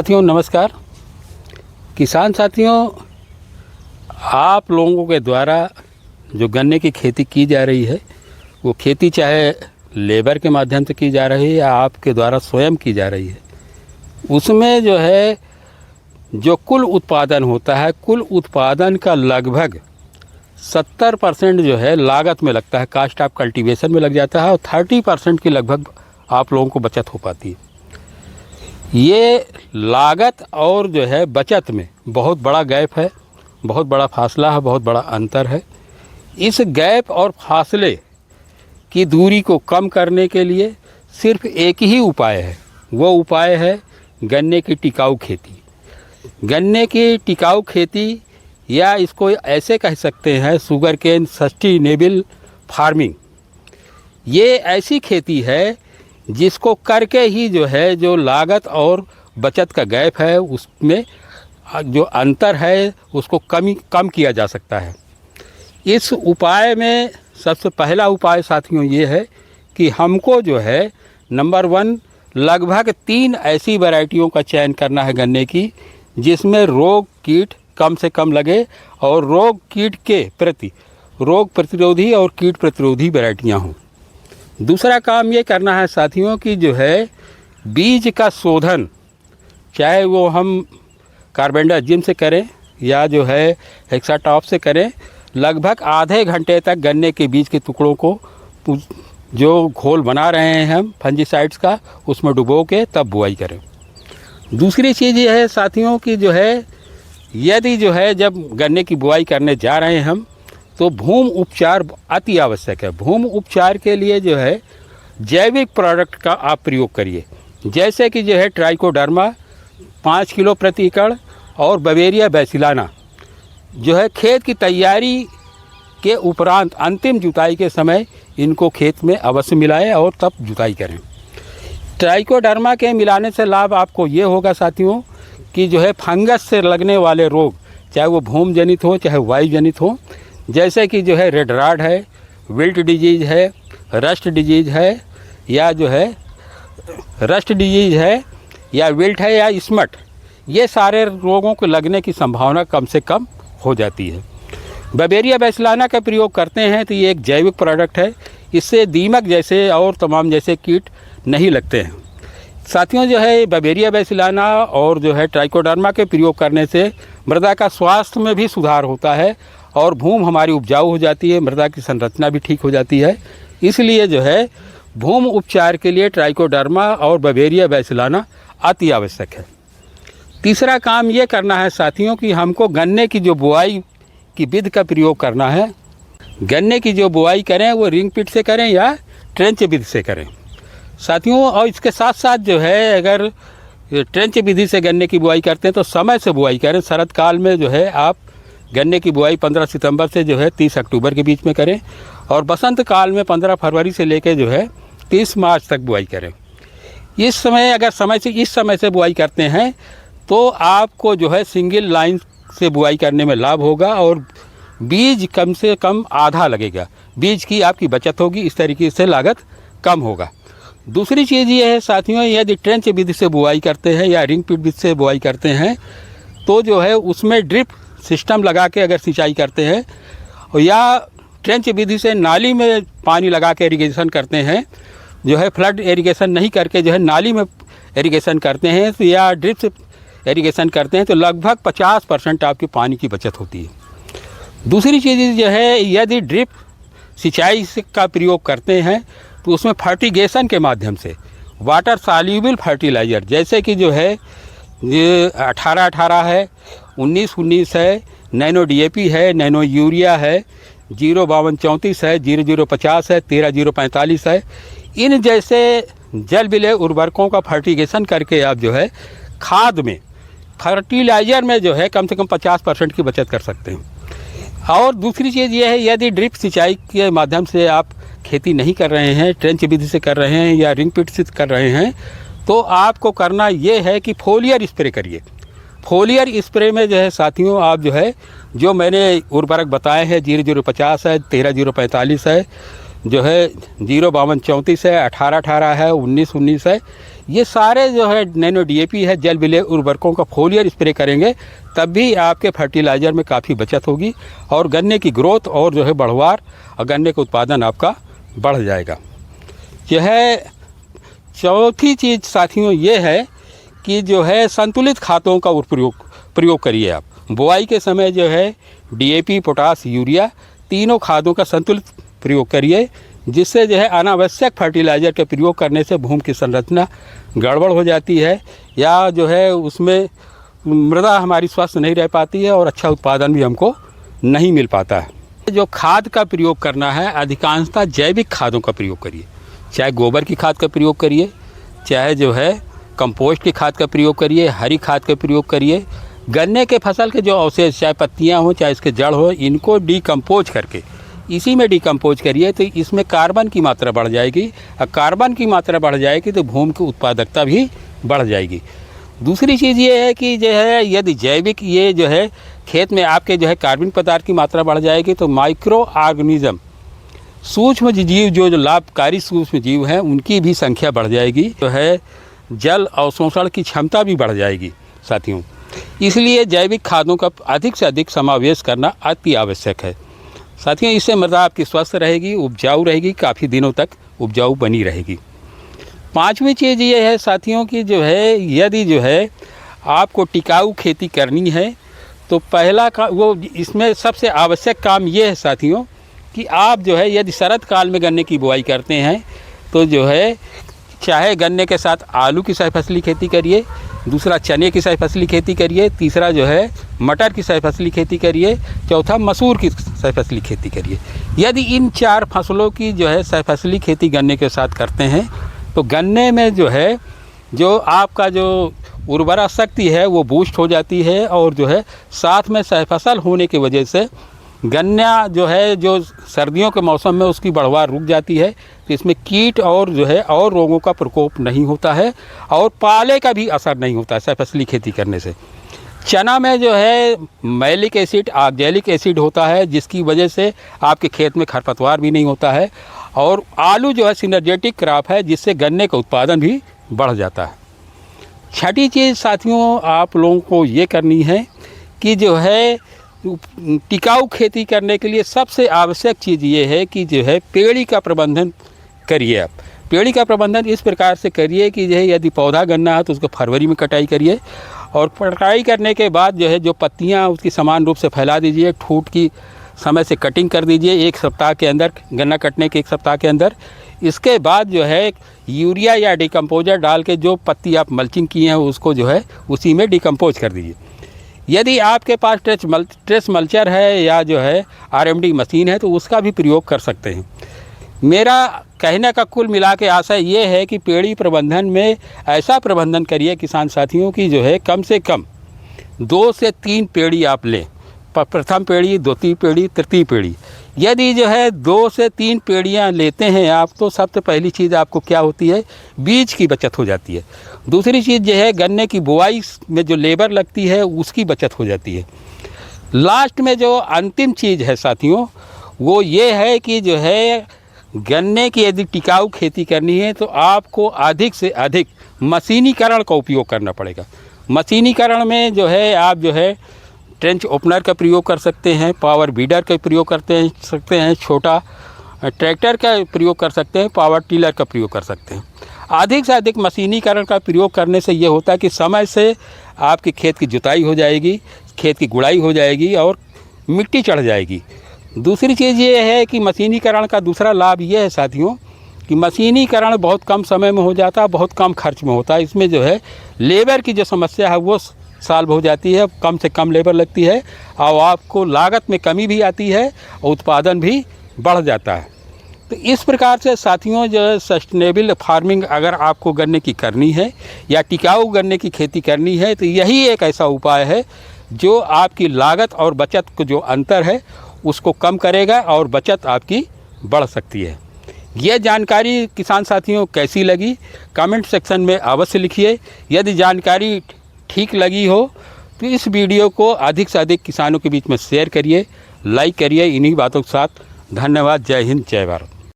साथियों नमस्कार। किसान साथियों, आप लोगों के द्वारा जो गन्ने की खेती की जा रही है वो खेती चाहे लेबर के माध्यम से की जा रही है या आपके द्वारा स्वयं की जा रही है, उसमें जो है जो कुल उत्पादन होता है, कुल उत्पादन का लगभग 70% जो है लागत में लगता है, कास्ट ऑफ कल्टीवेशन में लग जाता है और 30% की लगभग आप लोगों को बचत हो पाती है। ये लागत और जो है बचत में बहुत बड़ा गैप है, बहुत बड़ा फासला है, बहुत बड़ा अंतर है। इस गैप और फासले की दूरी को कम करने के लिए सिर्फ एक ही उपाय है, वो उपाय है गन्ने की टिकाऊ खेती। गन्ने की टिकाऊ खेती या इसको ऐसे कह सकते हैं शुगर केन सस्टेनेबल फार्मिंग। ये ऐसी खेती है जिसको करके ही जो है जो लागत और बचत का गैप है उसमें जो अंतर है उसको कम किया जा सकता है। इस उपाय में सबसे पहला उपाय साथियों ये है कि हमको जो है नंबर 1 लगभग 3 ऐसी वैरायटियों का चयन करना है गन्ने की जिसमें रोग कीट कम से कम लगे और रोग कीट के प्रति रोग प्रतिरोधी और कीट प्रतिरोधी वैरायटियाँ हों। दूसरा काम ये करना है साथियों कि जो है बीज का शोधन, चाहे वो हम कार्बेंडाजिम से करें या जो है हेक्साटॉप से करें, लगभग आधे घंटे तक गन्ने के बीज के टुकड़ों को जो घोल बना रहे हैं हम फंजीसाइड्स का उसमें डुबो के तब बुआई करें। दूसरी चीज़ ये है साथियों कि जो है यदि जो है जब गन्ने की बुआई करने जा रहे हैं हम तो भूमि उपचार अति आवश्यक है। भूमि उपचार के लिए जो है जैविक प्रोडक्ट का आप प्रयोग करिए, जैसे कि जो है ट्राइकोडर्मा 5 किलो प्रति एकड़ और बवेरिया बैसिलाना जो है खेत की तैयारी के उपरांत अंतिम जुताई के समय इनको खेत में अवश्य मिलाएं और तब जुताई करें। ट्राइकोडर्मा के मिलाने से लाभ आपको ये होगा साथियों कि जो है फंगस से लगने वाले रोग, चाहे वो भूमि जनित हो चाहे वायु जनित हो, जैसे कि जो है रेड राड है, विल्ट डिजीज है, रस्ट डिजीज है या जो है रस्ट डिजीज है या विल्ट है या स्मट, ये सारे रोगों को लगने की संभावना कम से कम हो जाती है। बवेरिया बैसिलाना का प्रयोग करते हैं तो ये एक जैविक प्रोडक्ट है, इससे दीमक जैसे और तमाम जैसे कीट नहीं लगते हैं। साथियों जो है बवेरिया बैसिलाना और जो है ट्राइकोडर्मा के प्रयोग करने से मृदा का स्वास्थ्य में भी सुधार होता है और भूमि हमारी उपजाऊ हो जाती है, मृदा की संरचना भी ठीक हो जाती है। इसलिए जो है भूमि उपचार के लिए ट्राइकोडर्मा और बवेरिया बैसिलाना अति आवश्यक है। तीसरा काम ये करना है साथियों कि हमको गन्ने की जो बुआई की विधि का प्रयोग करना है। गन्ने की जो बुआई करें वो रिंग पिट से करें या ट्रेंच विधि से करें साथियों। और इसके साथ साथ जो है अगर ट्रेंच विधि से गन्ने की बुआई करते हैं तो समय से बुआई करें। शरद काल में जो है आप गन्ने की बुआई 15 सितंबर से जो है 30 अक्टूबर के बीच में करें और बसंत काल में 15 फरवरी से लेकर जो है 30 मार्च तक बुआई करें। इस समय अगर इस समय से बुआई करते हैं तो आपको जो है सिंगल लाइन से बुआई करने में लाभ होगा और बीज कम से कम आधा लगेगा, बीज की आपकी बचत होगी, इस तरीके से लागत कम होगा। दूसरी चीज़ ये है साथियों, यदि ट्रेंच विधि से बुआई करते हैं या रिंग पिट विधि से बुआई करते हैं तो जो है उसमें ड्रिप सिस्टम लगा के अगर सिंचाई करते हैं या ट्रेंच विधि से नाली में पानी लगा के इरिगेशन करते हैं, जो है फ्लड इरिगेशन नहीं करके जो है नाली में इरिगेशन करते हैं तो या ड्रिप से इरिगेशन करते हैं तो लगभग 50% आपकी पानी की बचत होती है। दूसरी चीज़ जो है यदि ड्रिप सिंचाई का प्रयोग करते हैं तो उसमें फर्टिगेशन के माध्यम से वाटर सॉल्यूबल फर्टिलाइज़र जैसे कि जो है ये 18-18 है, 19-19 है, नैनो DAP है, नैनो यूरिया है, 052-34 है, 0050 है, 13-045 है, इन जैसे जल विलेय उर्वरकों का फर्टिगेशन करके आप जो है खाद में फर्टिलाइज़र में जो है कम से कम 50% की बचत कर सकते हैं। और दूसरी चीज़ ये है यदि ड्रिप सिंचाई के माध्यम से आप खेती नहीं कर रहे हैं, ट्रेंच विधि से कर रहे हैं या रिंग पिट से कर रहे हैं तो आपको करना ये है कि फोलियर स्प्रे करिए। फोलियर स्प्रे में जो है साथियों आप जो है जो मैंने उर्वरक बताए हैं 0050 है, 13-045 है, जो है 052-34 है, 18-18 है, 19-19 है, ये सारे जो है नैनो डीएपी है, जल विलेय उर्वरकों का फोलियर स्प्रे करेंगे तब भी आपके फर्टिलाइज़र में काफ़ी बचत होगी और गन्ने की ग्रोथ और जो है बढ़वार और गन्ने का उत्पादन आपका बढ़ जाएगा। जो है चौथी चीज़ साथियों ये है कि जो है संतुलित खादों का प्रयोग करिए। आप बुआई के समय जो है डीएपी, पोटास, यूरिया तीनों खादों का संतुलित प्रयोग करिए, जिससे जो है अनावश्यक फर्टिलाइज़र के प्रयोग करने से भूमि की संरचना गड़बड़ हो जाती है या जो है उसमें मृदा हमारी स्वस्थ नहीं रह पाती है और अच्छा उत्पादन भी हमको नहीं मिल पाता है। जो खाद का प्रयोग करना है अधिकांशतः जैविक खादों का प्रयोग करिए, चाहे गोबर की खाद का प्रयोग करिए, चाहे जो है कंपोस्ट की खाद का प्रयोग करिए, हरी खाद का प्रयोग करिए। गन्ने के फसल के जो अवशेष, चाहे पत्तियां हो चाहे इसके जड़ हो, इनको डिकम्पोज करके इसी में डिकम्पोज करिए तो इसमें कार्बन की मात्रा बढ़ जाएगी और कार्बन की मात्रा बढ़ जाएगी तो भूमि की उत्पादकता भी बढ़ जाएगी। दूसरी चीज़ ये है कि जो है यदि जैविक ये जो है खेत में आपके जो है कार्बन पदार्थ की मात्रा बढ़ जाएगी तो माइक्रो ऑर्गेनिज्म, सूक्ष्म जीव जो लाभकारी सूक्ष्म जीव हैं उनकी भी संख्या बढ़ जाएगी, जो है जल अवशोषण की क्षमता भी बढ़ जाएगी साथियों। इसलिए जैविक खादों का अधिक से अधिक समावेश करना अति आवश्यक है साथियों। इससे मृदा आपकी स्वस्थ रहेगी, उपजाऊ रहेगी, काफ़ी दिनों तक उपजाऊ बनी रहेगी। पांचवी चीज़ ये है साथियों कि जो है यदि जो है आपको टिकाऊ खेती करनी है तो पहला का वो इसमें सबसे आवश्यक काम ये है साथियों कि आप जो है यदि शरद काल में गन्ने की बुआई करते हैं तो जो है चाहे गन्ने के साथ आलू की सहफसली खेती करिए, दूसरा चने की सहफसली खेती करिए, तीसरा जो है मटर की सहफसली खेती करिए, चौथा मसूर की सहफसली खेती करिए। यदि इन 4 फसलों की जो है सहफसली खेती गन्ने के साथ करते हैं तो गन्ने में जो है जो आपका जो उर्वरा शक्ति है वो बूस्ट हो जाती है और जो है साथ में सहफसल होने की वजह से गन्ना जो है जो सर्दियों के मौसम में उसकी बढ़वार रुक जाती है तो इसमें कीट और जो है और रोगों का प्रकोप नहीं होता है और पाले का भी असर नहीं होता है सहफसली खेती करने से। चना में जो है मैलिक एसिड, ऑक्जेलिक एसिड होता है जिसकी वजह से आपके खेत में खरपतवार भी नहीं होता है और आलू जो है सिनर्जेटिक क्रॉप है जिससे गन्ने का उत्पादन भी बढ़ जाता है। छठी चीज़ साथियों आप लोगों को ये करनी है कि जो है टिकाऊ खेती करने के लिए सबसे आवश्यक चीज़ ये है कि जो है पेड़ी का प्रबंधन करिए। आप पेड़ी का प्रबंधन इस प्रकार से करिए कि जो है यदि पौधा गन्ना है तो उसको फरवरी में कटाई करिए और कटाई करने के बाद जो है जो पत्तियां उसकी समान रूप से फैला दीजिए, ठूट की समय से कटिंग कर दीजिए 1 सप्ताह के अंदर, गन्ना कटने के 1 सप्ताह के अंदर। इसके बाद जो है यूरिया या डिकम्पोजर डाल के जो पत्ती आप मल्चिंग किए हैं उसको जो है उसी में डिकम्पोज कर दीजिए। यदि आपके पास ट्रेस मल्चर है या जो है आरएमडी मशीन है तो उसका भी प्रयोग कर सकते हैं। मेरा कहने का कुल मिला के आशय ये है कि पेड़ी प्रबंधन में ऐसा प्रबंधन करिए किसान साथियों की जो है कम से कम 2 से 3 पेड़ी आप लें, प्रथम पेड़ी, द्वितीय पेड़ी, तृतीय पेड़ी। यदि जो है 2 से 3 पेड़ियाँ लेते हैं आप तो सबसे पहली चीज़ आपको क्या होती है, बीज की बचत हो जाती है। दूसरी चीज़ जो है गन्ने की बुआई में जो लेबर लगती है उसकी बचत हो जाती है। लास्ट में जो अंतिम चीज़ है साथियों वो ये है कि जो है गन्ने की यदि टिकाऊ खेती करनी है तो आपको अधिक से अधिक मशीनीकरण का उपयोग करना पड़ेगा। मशीनीकरण में जो है आप जो है ट्रेंच ओपनर का प्रयोग कर सकते हैं, पावर बीडर का प्रयोग सकते हैं, छोटा ट्रैक्टर का प्रयोग कर सकते हैं, पावर टिलर का प्रयोग कर सकते हैं। अधिक से अधिक मशीनीकरण का प्रयोग करने से ये होता है कि समय से आपके खेत की जुताई हो जाएगी, खेत की गुड़ाई हो जाएगी और मिट्टी चढ़ जाएगी। दूसरी चीज़ ये है कि मशीनीकरण का दूसरा लाभ ये है साथियों कि मशीनीकरण बहुत कम समय में हो जाता है, बहुत कम खर्च में होता है। इसमें जो है लेबर की जो समस्या है वो सॉल्व हो जाती है, कम से कम लेबर लगती है और आपको लागत में कमी भी आती है और उत्पादन भी बढ़ जाता है। तो इस प्रकार से साथियों जो है सस्टेनेबल फार्मिंग अगर आपको गन्ने की करनी है या टिकाऊ गन्ने की खेती करनी है तो यही एक ऐसा उपाय है जो आपकी लागत और बचत को जो अंतर है उसको कम करेगा और बचत आपकी बढ़ सकती है। यह जानकारी किसान साथियों कैसी लगी कमेंट सेक्शन में अवश्य लिखिए। यदि जानकारी ठीक लगी हो तो इस वीडियो को अधिक से अधिक किसानों के बीच में शेयर करिए, लाइक करिए। इन्हीं बातों के साथ धन्यवाद। जय हिंद, जय भारत।